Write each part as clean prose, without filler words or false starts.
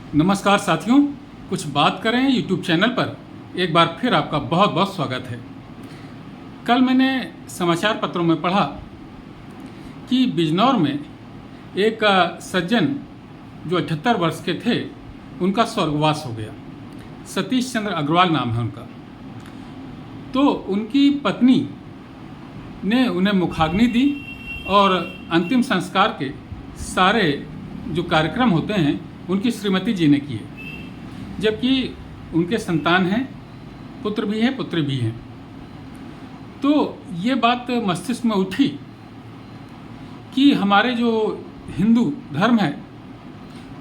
नमस्कार साथियों, कुछ बात करें यूट्यूब चैनल पर एक बार फिर आपका बहुत बहुत स्वागत है। कल मैंने समाचार पत्रों में पढ़ा कि बिजनौर में एक सज्जन जो 78 वर्ष के थे, उनका स्वर्गवास हो गया। सतीश चंद्र अग्रवाल नाम है उनका। तो उनकी पत्नी ने उन्हें मुखाग्नि दी और अंतिम संस्कार के सारे जो कार्यक्रम होते हैं उनकी श्रीमती जी ने किए, जबकि उनके संतान हैं, पुत्र भी है पुत्री भी हैं। तो ये बात मस्तिष्क में उठी कि हमारे जो हिंदू धर्म है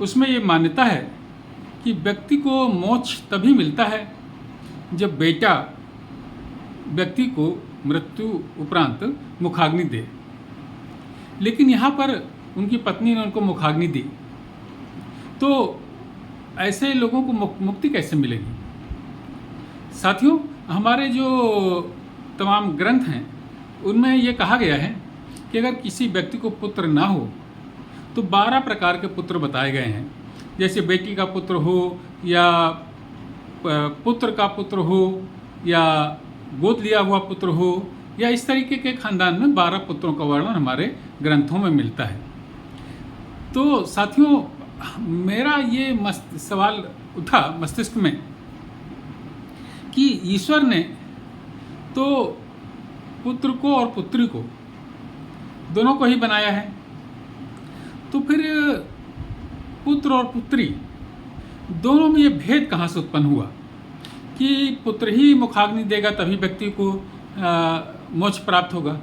उसमें ये मान्यता है कि व्यक्ति को मोक्ष तभी मिलता है जब बेटा व्यक्ति को मृत्यु उपरांत मुखाग्नि दे। लेकिन यहाँ पर उनकी पत्नी ने उनको मुखाग्नि दी, तो ऐसे लोगों को मुक्ति कैसे मिलेगी? साथियों, हमारे जो तमाम ग्रंथ हैं उनमें ये कहा गया है कि अगर किसी व्यक्ति को पुत्र ना हो तो 12 प्रकार के पुत्र बताए गए हैं। जैसे बेटी का पुत्र हो, या पुत्र का पुत्र हो, या गोद लिया हुआ पुत्र हो, या इस तरीके के खानदान में 12 पुत्रों का वर्णन हमारे ग्रंथों में मिलता है। तो साथियों, मेरा ये सवाल उठा मस्तिष्क में कि ईश्वर ने तो पुत्र को और पुत्री को दोनों को ही बनाया है, तो फिर पुत्र और पुत्री दोनों में ये भेद कहाँ से उत्पन्न हुआ कि पुत्र ही मुखाग्नि देगा तभी व्यक्ति को मोक्ष प्राप्त होगा?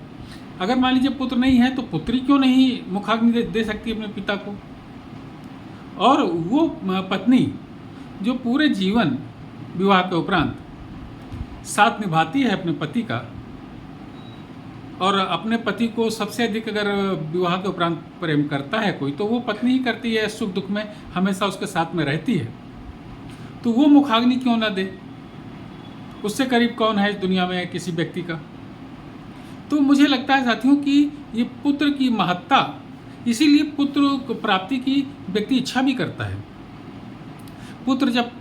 अगर मान लीजिए पुत्र नहीं है तो पुत्री क्यों नहीं मुखाग्नि दे सकती अपने पिता को? और वो पत्नी जो पूरे जीवन विवाह के उपरांत साथ निभाती है अपने पति का, और अपने पति को सबसे अधिक अगर विवाह के उपरांत प्रेम करता है कोई, तो वो पत्नी ही करती है, सुख दुख में हमेशा उसके साथ में रहती है। तो वो मुखाग्नि क्यों ना दे? उससे करीब कौन है इस दुनिया में किसी व्यक्ति का? तो मुझे लगता है साथियों कि ये पुत्र की महत्ता, इसीलिए पुत्र प्राप्ति की व्यक्ति इच्छा भी करता है। पुत्र जब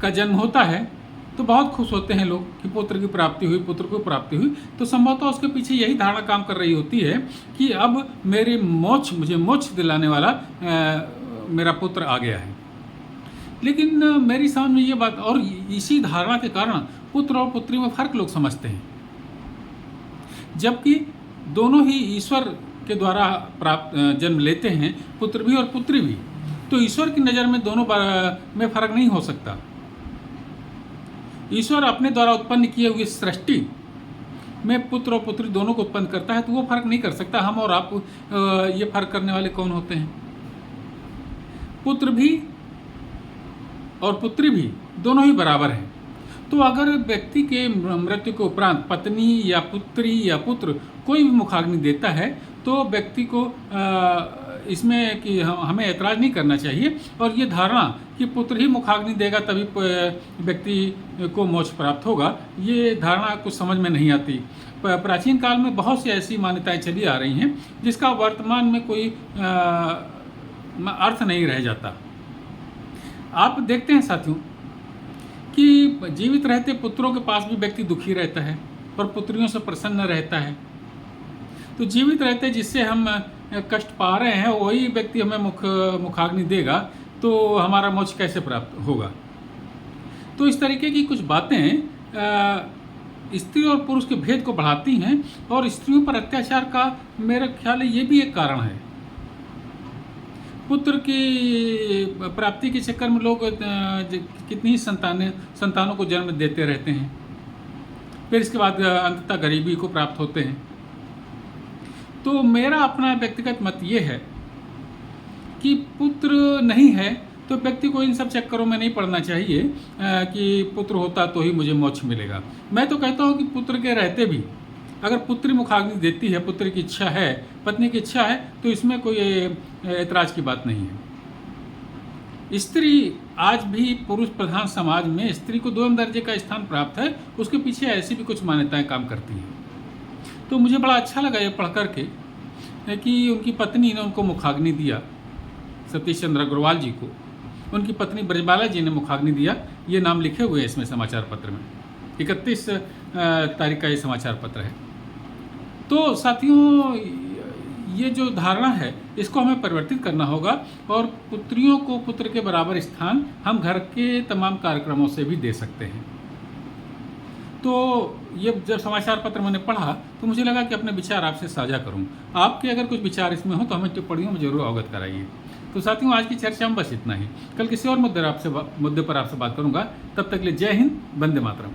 का जन्म होता है तो बहुत खुश होते हैं लोग कि पुत्र की प्राप्ति हुई, पुत्र को प्राप्ति हुई। तो संभवतः उसके पीछे यही धारणा काम कर रही होती है कि अब मुझे मोक्ष दिलाने वाला मेरा पुत्र आ गया है। लेकिन मेरी समझ में ये बात, और इसी धारणा के कारण पुत्र और पुत्री में फर्क लोग समझते हैं, जबकि दोनों ही ईश्वर के द्वारा प्राप्त जन्म लेते हैं, पुत्र भी और पुत्री भी। तो ईश्वर की नज़र में दोनों में फर्क नहीं हो सकता। ईश्वर अपने द्वारा उत्पन्न किए हुए सृष्टि में पुत्र और पुत्री दोनों को उत्पन्न करता है, तो वो फर्क नहीं कर सकता। हम और आप ये फर्क करने वाले कौन होते हैं? पुत्र भी और पुत्री भी दोनों ही बराबर हैं। तो अगर व्यक्ति के मृत्यु के उपरांत पत्नी या पुत्री या पुत्र कोई भी मुखाग्नि देता है तो व्यक्ति को इसमें कि हमें ऐतराज़ नहीं करना चाहिए। और ये धारणा कि पुत्र ही मुखाग्नि देगा तभी व्यक्ति को मोक्ष प्राप्त होगा, ये धारणा कुछ समझ में नहीं आती। प्राचीन काल में बहुत सी ऐसी मान्यताएं चली आ रही हैं जिसका वर्तमान में कोई अर्थ नहीं रह जाता। आप देखते हैं साथियों कि जीवित रहते पुत्रों के पास भी व्यक्ति दुखी रहता है और पुत्रियों से प्रसन्न रहता है। तो जीवित रहते जिससे हम कष्ट पा रहे हैं वही व्यक्ति हमें मुखाग्नि देगा, तो हमारा मोक्ष कैसे प्राप्त होगा? तो इस तरीके की कुछ बातें स्त्री और पुरुष के भेद को बढ़ाती हैं, और स्त्रियों पर अत्याचार का मेरा ख्याल है ये भी एक कारण है। पुत्र की प्राप्ति के चक्कर में लोग कितनी ही संतानों को जन्म देते रहते हैं, फिर इसके बाद अंततः गरीबी को प्राप्त होते हैं। तो मेरा अपना व्यक्तिगत मत ये है कि पुत्र नहीं है तो व्यक्ति को इन सब चक्करों में नहीं पड़ना चाहिए कि पुत्र होता तो ही मुझे मोक्ष मिलेगा। मैं तो कहता हूँ कि पुत्र के रहते भी अगर पुत्री मुखाग्नि देती है, पुत्र की इच्छा है, पत्नी की इच्छा है, तो इसमें कोई ऐतराज़ की बात नहीं है। स्त्री आज भी पुरुष प्रधान समाज में स्त्री को 2 दर्जे का स्थान प्राप्त है, उसके पीछे ऐसी भी कुछ मान्यताएं काम करती हैं। तो मुझे बड़ा अच्छा लगा ये पढ़ कर के कि उनकी पत्नी ने उनको मुखाग्नि दिया, सतीश चंद्र अग्रवाल जी को। उनकी पत्नी ब्रजबाला जी ने मुखाग्नि दिया। ये नाम लिखे हुए हैं इसमें समाचार पत्र में। 31 तारीख का ये समाचार पत्र है। तो साथियों, ये जो धारणा है इसको हमें परिवर्तित करना होगा और पुत्रियों को पुत्र के बराबर स्थान हम घर के तमाम कार्यक्रमों से भी दे सकते हैं। तो ये जब समाचार पत्र मैंने पढ़ा तो मुझे लगा कि अपने विचार आपसे साझा करूं। आपके अगर कुछ विचार इसमें हो तो हमें टिप्पणियों में जरूर अवगत कराइए। तो साथियों, आज की चर्चा में बस इतना ही। कल किसी और मुद्दे पर आपसे बात करूंगा। तब तक के लिए जय हिंद, वंदे मातरम।